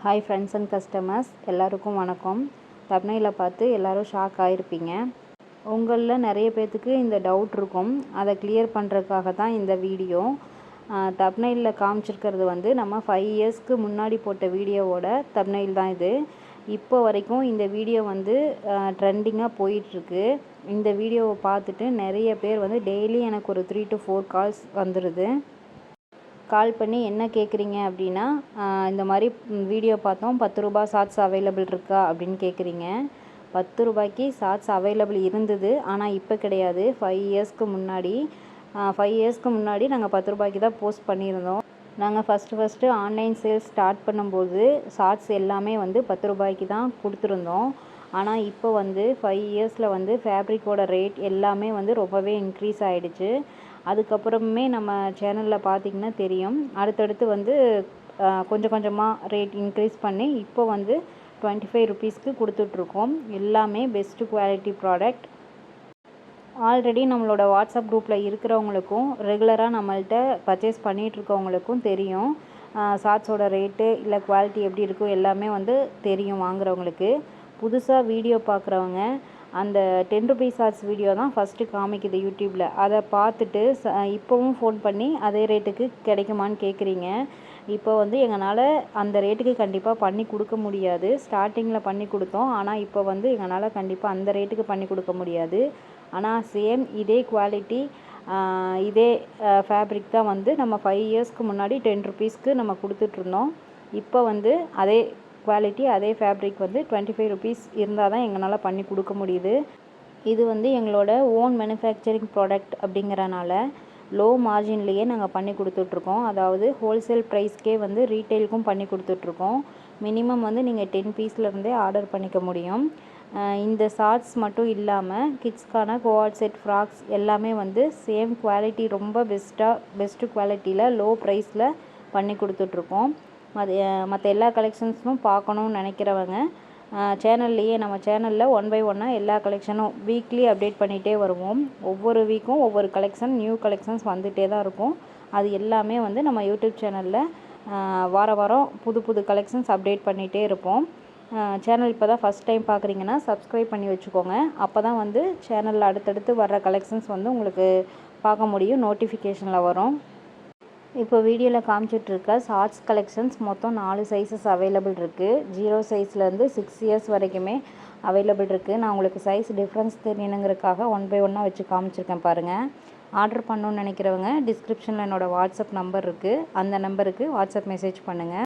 Hi friends and customers எல்லாருக்கும் வணக்கம். தப்னையில் பார்த்து எல்லோரும் ஷாக் ஆகிருப்பீங்க. உங்களில் நிறைய பேர்த்துக்கு இந்த டவுட் இருக்கும். அதை கிளியர் பண்ணுறதுக்காக தான் இந்த வீடியோ. தப்னையில் காமிச்சிருக்கிறது வந்து நம்ம 5 இயர்ஸ்க்கு முன்னாடி போட்ட வீடியோவோட தப்னைல் தான் இது. இப்போ வரைக்கும் இந்த வீடியோ வந்து ட்ரெண்டிங்காக போயிட்டுருக்கு. இந்த வீடியோவை பார்த்துட்டு நிறைய பேர் வந்து டெய்லி எனக்கு ஒரு 3 to 4 கால்ஸ் வந்துடுது. கால் பண்ணி என்ன கேட்குறீங்க அப்படின்னா, இந்த மாதிரி வீடியோ பார்த்தோம், 10 ரூபா ஷார்ட்ஸ் அவைலபிள் இருக்கா அப்படின்னு கேட்குறீங்க. 10 ரூபாய்க்கு ஷார்ட்ஸ் அவைலபிள் இருந்தது, ஆனால் இப்போ கிடையாது. 5 இயர்ஸ்க்கு முன்னாடி நாங்கள் 10 ரூபாய்க்கு தான் போஸ்ட் பண்ணியிருந்தோம். நாங்கள் ஃபஸ்ட்டு ஆன்லைன் சேல்ஸ் ஸ்டார்ட் பண்ணும்போது ஷார்ட்ஸ் எல்லாமே வந்து 10 ரூபாய்க்கு தான் கொடுத்துருந்தோம். ஆனால் இப்போ வந்து 5 இயர்ஸில் வந்து ஃபேப்ரிக்கோட ரேட் எல்லாமே வந்து ரொம்பவே இன்க்ரீஸ் ஆகிடுச்சு. அதுக்கப்புறமே நம்ம சேனலில் பார்த்திங்கன்னா தெரியும், அடுத்தடுத்து வந்து கொஞ்சம் கொஞ்சமாக ரேட் இன்க்ரீஸ் பண்ணி இப்போ வந்து 25 ருபீஸ்க்கு கொடுத்துட்ருக்கோம். எல்லாமே பெஸ்ட்டு குவாலிட்டி ப்ராடக்ட். ஆல்ரெடி நம்மளோட வாட்ஸ்அப் குரூப்பில் இருக்கிறவங்களுக்கும் ரெகுலராக நம்மள்கிட்ட பர்ச்சேஸ் பண்ணிகிட்ருக்கவங்களுக்கும் தெரியும் ஷார்ட்ஸோட ரேட்டு இல்லை குவாலிட்டி எப்படி இருக்கும் எல்லாமே வந்து தெரியும் வாங்குறவங்களுக்கு. புதுசாக வீடியோ பார்க்குறவங்க அந்த 10 ருபீஸ் ஷார்ட்ஸ் வீடியோ தான் ஃபஸ்ட்டு காமிக்குது யூடியூப்பில். அதை பார்த்துட்டு இப்போவும் ஃபோன் பண்ணி அதே ரேட்டுக்கு கிடைக்குமான்னு கேட்குறீங்க. இப்போ வந்து எங்களால் அந்த ரேட்டுக்கு கண்டிப்பாக பண்ணி கொடுக்க முடியாது. ஸ்டார்டிங்கில் பண்ணி கொடுத்தோம், ஆனால் இப்போ வந்து எங்களால் கண்டிப்பாக அந்த ரேட்டுக்கு பண்ணி கொடுக்க முடியாது. ஆனால் சேம் இதே குவாலிட்டி இதே ஃபேப்ரிக் தான் வந்து நம்ம 5 இயர்ஸ்க்கு முன்னாடி 10 ருபீஸ்க்கு நம்ம கொடுத்துட்ருந்தோம். இப்போ வந்து அதே குவாலிட்டி அதே ஃபேப்ரிக் வந்து 25 ருபீஸ் இருந்தால் தான் எங்களால் பண்ணி கொடுக்க முடியுது. இது வந்து எங்களோட ஓன் மேனுஃபேக்சரிங் ப்ராடக்ட் அப்படிங்கிறனால லோ மார்ஜின்லேயே நாங்கள் பண்ணி கொடுத்துட்ருக்கோம். அதாவது ஹோல்சேல் ப்ரைஸ்க்கே வந்து ரீட்டெயிலுக்கும் பண்ணி கொடுத்துட்ருக்கோம். மினிமம் வந்து நீங்கள் 10 பீஸ்லேருந்தே ஆர்டர் பண்ணிக்க முடியும். இந்த ஷார்ட்ஸ் மட்டும் இல்லாமல் கிட்ஸ்க்கான கோஆர்ட் செட், ஃப்ராக்ஸ் எல்லாமே வந்து சேம் குவாலிட்டி ரொம்ப பெஸ்ட்டு குவாலிட்டியில் லோ ப்ரைஸில் பண்ணி கொடுத்துட்ருக்கோம். மற்ற எல்லா கலெக்ஷன்ஸும் பார்க்கணுன்னு நினைக்கிறவங்க நம்ம சேனலில் 1 by 1 எல்லா கலெக்ஷனும் வீக்லி அப்டேட் பண்ணிகிட்டே வருவோம். ஒவ்வொரு வீக்கும் ஒவ்வொரு கலெக்ஷன், நியூ கலெக்ஷன்ஸ் வந்துகிட்டே தான் இருக்கும். அது எல்லாமே வந்து நம்ம யூடியூப் சேனலில் வாரம் புது கலெக்ஷன்ஸ் அப்டேட் பண்ணிகிட்டே இருப்போம். சேனல் இப்போ தான் ஃபஸ்ட் டைம் பார்க்குறீங்கன்னா சப்ஸ்கிரைப் பண்ணி வச்சுக்கோங்க. அப்போ தான் வந்து சேனலில் அடுத்தடுத்து வர்ற கலெக்ஷன்ஸ் வந்து உங்களுக்கு பார்க்க முடியும், நோட்டிஃபிகேஷனில் வரும். இப்போ வீடியோவில் காமிச்சிட்ருக்க ஷார்ட்ஸ் கலெக்ஷன்ஸ் மொத்தம் 4 சைஸஸ் அவைலபிள் இருக்குது. 0 சைஸ்லேருந்து 6 இயர்ஸ் வரைக்குமே அவைலபிள் இருக்குது. நான் உங்களுக்கு சைஸ் டிஃப்ரென்ஸ் தெரியணுங்கிறதுக்காக 1 by 1 வச்சு காமிச்சிருக்கேன் பாருங்கள். ஆர்டர் பண்ணணுன்னு நினைக்கிறவங்க டிஸ்கிரிப்ஷனில் என்னோடய வாட்ஸ்அப் நம்பர் இருக்குது. அந்த நம்பருக்கு வாட்ஸ்அப் மெசேஜ் பண்ணுங்கள்.